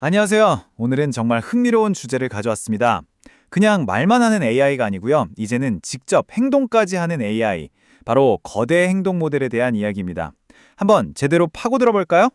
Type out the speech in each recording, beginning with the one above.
안녕하세요. 오늘은 정말 흥미로운 주제를 가져왔습니다. 그냥 말만 하는 AI가 아니고요. 이제는 직접 행동까지 하는 AI, 바로 거대 행동 모델에 대한 이야기입니다. 한번 제대로 파고들어 볼까요?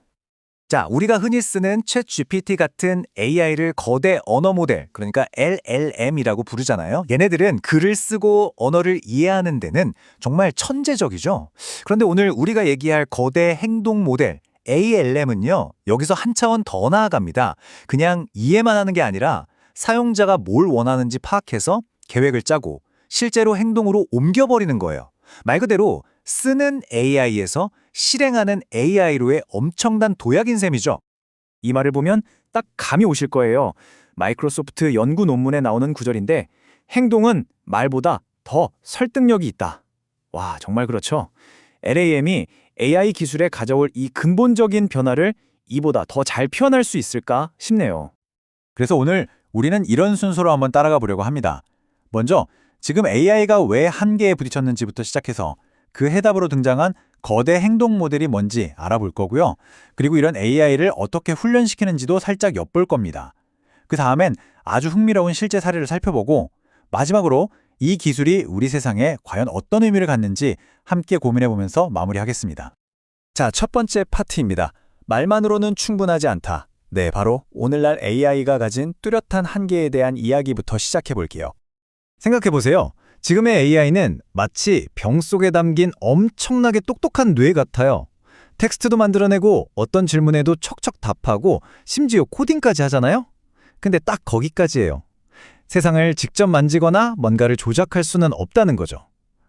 자, 우리가 흔히 쓰는 챗 GPT 같은 AI를 거대 언어 모델, 그러니까 LLM이라고 부르잖아요. 얘네들은 글을 쓰고 언어를 이해하는 데는 정말 천재적이죠. 그런데 오늘 우리가 얘기할 거대 행동 모델, ALM은요, 여기서 한 차원 더 나아갑니다. 그냥 이해만 하는 게 아니라 사용자가 뭘 원하는지 파악해서 계획을 짜고 실제로 행동으로 옮겨버리는 거예요. 말 그대로 쓰는 AI에서 실행하는 AI로의 엄청난 도약인 셈이죠. 이 말을 보면 딱 감이 오실 거예요. 마이크로소프트 연구 논문에 나오는 구절인데 행동은 말보다 더 설득력이 있다. 와, 정말 그렇죠. LAM이 AI 기술에 가져올 이 근본적인 변화를 이보다 더 잘 표현할 수 있을까 싶네요. 그래서 오늘 우리는 이런 순서로 한번 따라가 보려고 합니다. 먼저 지금 AI가 왜 한계에 부딪혔는지부터 시작해서 그 해답으로 등장한 거대 행동 모델이 뭔지 알아볼 거고요. 그리고 이런 AI를 어떻게 훈련시키는지도 살짝 엿볼 겁니다. 그 다음엔 아주 흥미로운 실제 사례를 살펴보고 마지막으로 이 기술이 우리 세상에 과연 어떤 의미를 갖는지 함께 고민해보면서 마무리하겠습니다. 자, 첫 번째 파트입니다. 말만으로는 충분하지 않다. 네, 바로 오늘날 AI가 가진 뚜렷한 한계에 대한 이야기부터 시작해볼게요. 생각해보세요. 지금의 AI는 마치 병 속에 담긴 엄청나게 똑똑한 뇌 같아요. 텍스트도 만들어내고 어떤 질문에도 척척 답하고 심지어 코딩까지 하잖아요? 근데 딱 거기까지예요. 세상을 직접 만지거나 뭔가를 조작할 수는 없다는 거죠.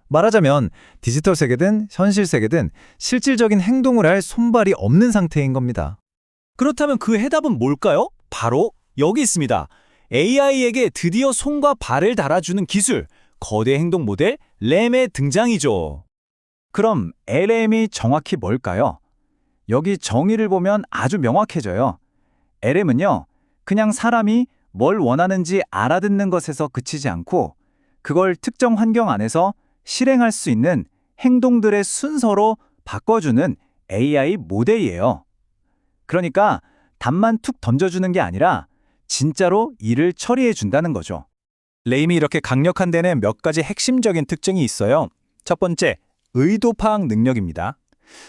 말하자면 디지털 세계든 현실 세계든 실질적인 행동을 할 손발이 없는 상태인 겁니다. 그렇다면 그 해답은 뭘까요? 바로 여기 있습니다. AI에게 드디어 손과 발을 달아주는 기술, 거대 행동 모델 램의 등장이죠. 그럼 LM이 정확히 뭘까요? 여기 정의를 보면 아주 명확해져요. LM은요, 그냥 사람이 뭘 원하는지 알아듣는 것에서 그치지 않고 그걸 특정 환경 안에서 실행할 수 있는 행동들의 순서로 바꿔주는 AI 모델이에요. 그러니까 답만 툭 던져주는 게 아니라 진짜로 일을 처리해 준다는 거죠. 레임이 이렇게 강력한 데는 몇 가지 핵심적인 특징이 있어요. 첫 번째, 의도 파악 능력입니다.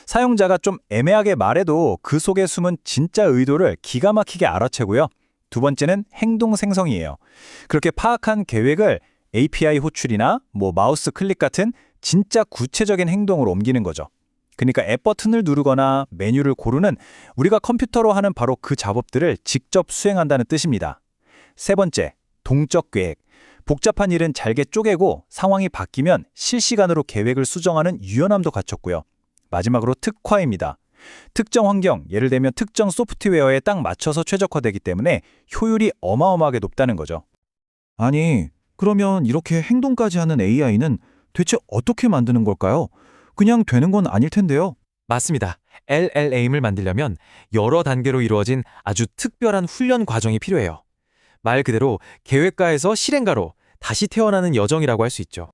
사용자가 좀 애매하게 말해도 그 속에 숨은 진짜 의도를 기가 막히게 알아채고요. 두 번째는 행동 생성이에요. 그렇게 파악한 계획을 API 호출이나 마우스 클릭 같은 진짜 구체적인 행동으로 옮기는 거죠. 그러니까 앱 버튼을 누르거나 메뉴를 고르는 우리가 컴퓨터로 하는 바로 그 작업들을 직접 수행한다는 뜻입니다. 세 번째, 동적 계획. 복잡한 일은 잘게 쪼개고 상황이 바뀌면 실시간으로 계획을 수정하는 유연함도 갖췄고요. 마지막으로 특화입니다. 특정 환경, 예를 들면 특정 소프트웨어에 딱 맞춰서 최적화되기 때문에 효율이 어마어마하게 높다는 거죠. 아니, 그러면 이렇게 행동까지 하는 AI는 대체 어떻게 만드는 걸까요? 그냥 되는 건 아닐 텐데요. 맞습니다. LLM을 만들려면 여러 단계로 이루어진 아주 특별한 훈련 과정이 필요해요. 말 그대로 계획가에서 실행가로 다시 태어나는 여정이라고 할 수 있죠.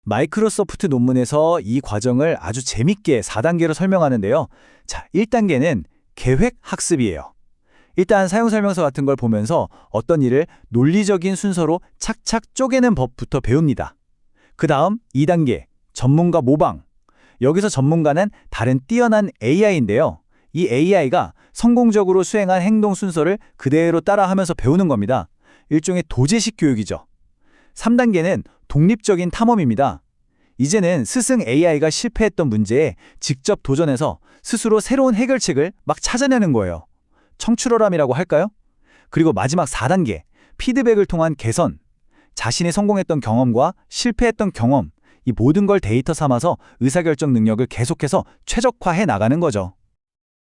마이크로소프트 논문에서 이 과정을 아주 재밌게 4단계로 설명하는데요. 자, 1단계는 계획 학습이에요. 일단 사용 설명서 같은 걸 보면서 어떤 일을 논리적인 순서로 착착 쪼개는 법부터 배웁니다. 그 다음 2단계, 전문가 모방. 여기서 전문가는 다른 뛰어난 AI인데요. 이 AI가 성공적으로 수행한 행동 순서를 그대로 따라하면서 배우는 겁니다. 일종의 도제식 교육이죠. 3단계는 독립적인 탐험입니다. 이제는 스승 AI가 실패했던 문제에 직접 도전해서 스스로 새로운 해결책을 막 찾아내는 거예요. 청출어람이라고 할까요? 그리고 마지막 4단계, 피드백을 통한 개선. 자신이 성공했던 경험과 실패했던 경험, 이 모든 걸 데이터 삼아서 의사결정 능력을 계속해서 최적화해 나가는 거죠.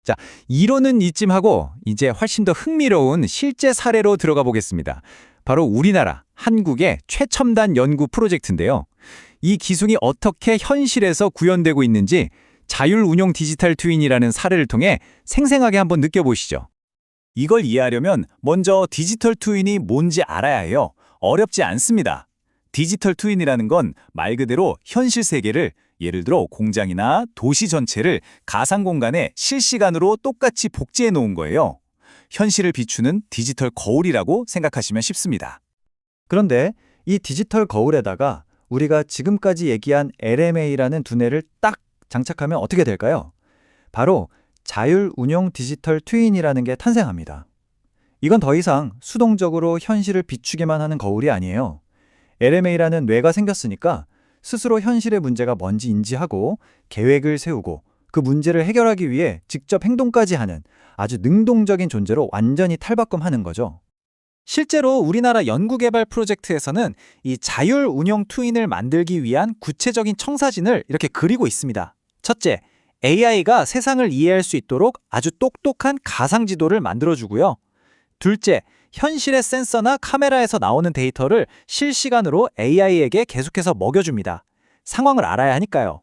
자, 이론은 이쯤 하고 이제 훨씬 더 흥미로운 실제 사례로 들어가 보겠습니다. 바로 우리나라, 한국의 최첨단 연구 프로젝트인데요. 이 기술이 어떻게 현실에서 구현되고 있는지 자율운용 디지털 트윈이라는 사례를 통해 생생하게 한번 느껴보시죠. 이걸 이해하려면 먼저 디지털 트윈이 뭔지 알아야 해요. 어렵지 않습니다. 디지털 트윈이라는 건 말 그대로 현실 세계를 예를 들어 공장이나 도시 전체를 가상 공간에 실시간으로 똑같이 복제해 놓은 거예요. 현실을 비추는 디지털 거울이라고 생각하시면 쉽습니다. 그런데 이 디지털 거울에다가 우리가 지금까지 얘기한 LMA라는 두뇌를 딱 장착하면 어떻게 될까요? 바로 자율 운용 디지털 트윈이라는 게 탄생합니다. 이건 더 이상 수동적으로 현실을 비추기만 하는 거울이 아니에요. LMA라는 뇌가 생겼으니까 스스로 현실의 문제가 뭔지 인지하고 계획을 세우고 그 문제를 해결하기 위해 직접 행동까지 하는 아주 능동적인 존재로 완전히 탈바꿈하는 거죠. 실제로 우리나라 연구개발 프로젝트에서는 이 자율 운용 트윈을 만들기 위한 구체적인 청사진을 이렇게 그리고 있습니다. 첫째, AI가 세상을 이해할 수 있도록 아주 똑똑한 가상지도를 만들어주고요. 둘째, 현실의 센서나 카메라에서 나오는 데이터를 실시간으로 AI에게 계속해서 먹여줍니다. 상황을 알아야 하니까요.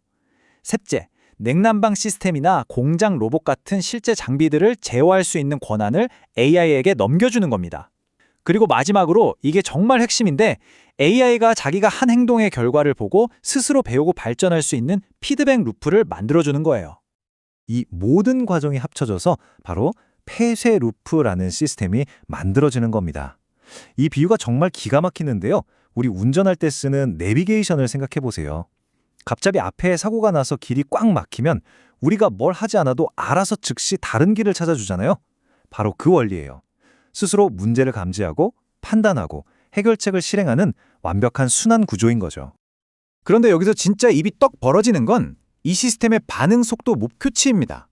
셋째, 냉난방 시스템이나 공장 로봇 같은 실제 장비들을 제어할 수 있는 권한을 AI에게 넘겨주는 겁니다. 그리고 마지막으로 이게 정말 핵심인데 AI가 자기가 한 행동의 결과를 보고 스스로 배우고 발전할 수 있는 피드백 루프를 만들어주는 거예요. 이 모든 과정이 합쳐져서 바로 폐쇄 루프라는 시스템이 만들어지는 겁니다. 이 비유가 정말 기가 막히는데요. 우리 운전할 때 쓰는 내비게이션을 생각해 보세요. 갑자기 앞에 사고가 나서 길이 꽉 막히면 우리가 뭘 하지 않아도 알아서 즉시 다른 길을 찾아주잖아요. 바로 그 원리예요. 스스로 문제를 감지하고 판단하고 해결책을 실행하는 완벽한 순환 구조인 거죠. 그런데 여기서 진짜 입이 떡 벌어지는 건 이 시스템의 반응 속도 목표치입니다.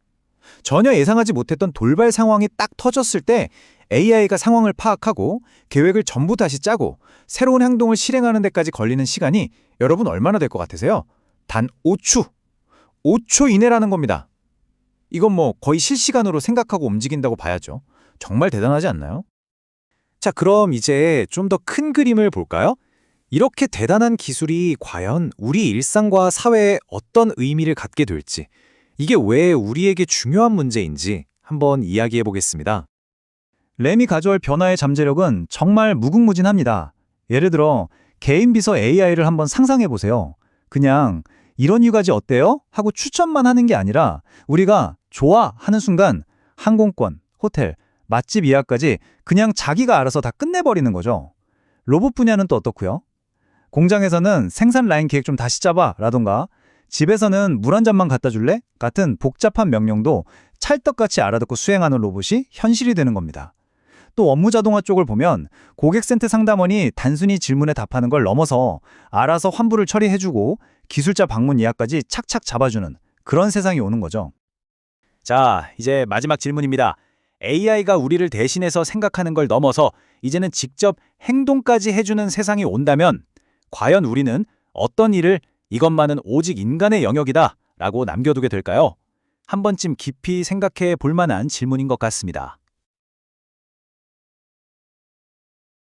전혀 예상하지 못했던 돌발 상황이 딱 터졌을 때 AI가 상황을 파악하고 계획을 전부 다시 짜고 새로운 행동을 실행하는 데까지 걸리는 시간이 여러분 얼마나 될 것 같으세요? 단 5초. 5초 이내라는 겁니다. 이건 뭐 거의 실시간으로 생각하고 움직인다고 봐야죠. 정말 대단하지 않나요? 자, 그럼 이제 좀 더 큰 그림을 볼까요? 이렇게 대단한 기술이 과연 우리 일상과 사회에 어떤 의미를 갖게 될지, 이게 왜 우리에게 중요한 문제인지 한번 이야기해 보겠습니다. 램이 가져올 변화의 잠재력은 정말 무궁무진합니다. 예를 들어 개인 비서 AI를 한번 상상해 보세요. 그냥 이런 휴가지 어때요? 하고 추천만 하는 게 아니라 우리가 좋아 하는 순간 항공권, 호텔, 맛집 예약까지 그냥 자기가 알아서 다 끝내버리는 거죠. 로봇 분야는 또 어떻고요? 공장에서는 생산 라인 계획 좀 다시 짜봐 라던가 집에서는 물 한 잔만 갖다 줄래? 같은 복잡한 명령도 찰떡같이 알아듣고 수행하는 로봇이 현실이 되는 겁니다. 또 업무 자동화 쪽을 보면 고객센터 상담원이 단순히 질문에 답하는 걸 넘어서 알아서 환불을 처리해주고 기술자 방문 예약까지 착착 잡아주는 그런 세상이 오는 거죠. 자, 이제 마지막 질문입니다. AI가 우리를 대신해서 생각하는 걸 넘어서 이제는 직접 행동까지 해주는 세상이 온다면 과연 우리는 어떤 일을 이것만은 오직 인간의 영역이다 라고 남겨두게 될까요? 한 번쯤 깊이 생각해 볼 만한 질문인 것 같습니다.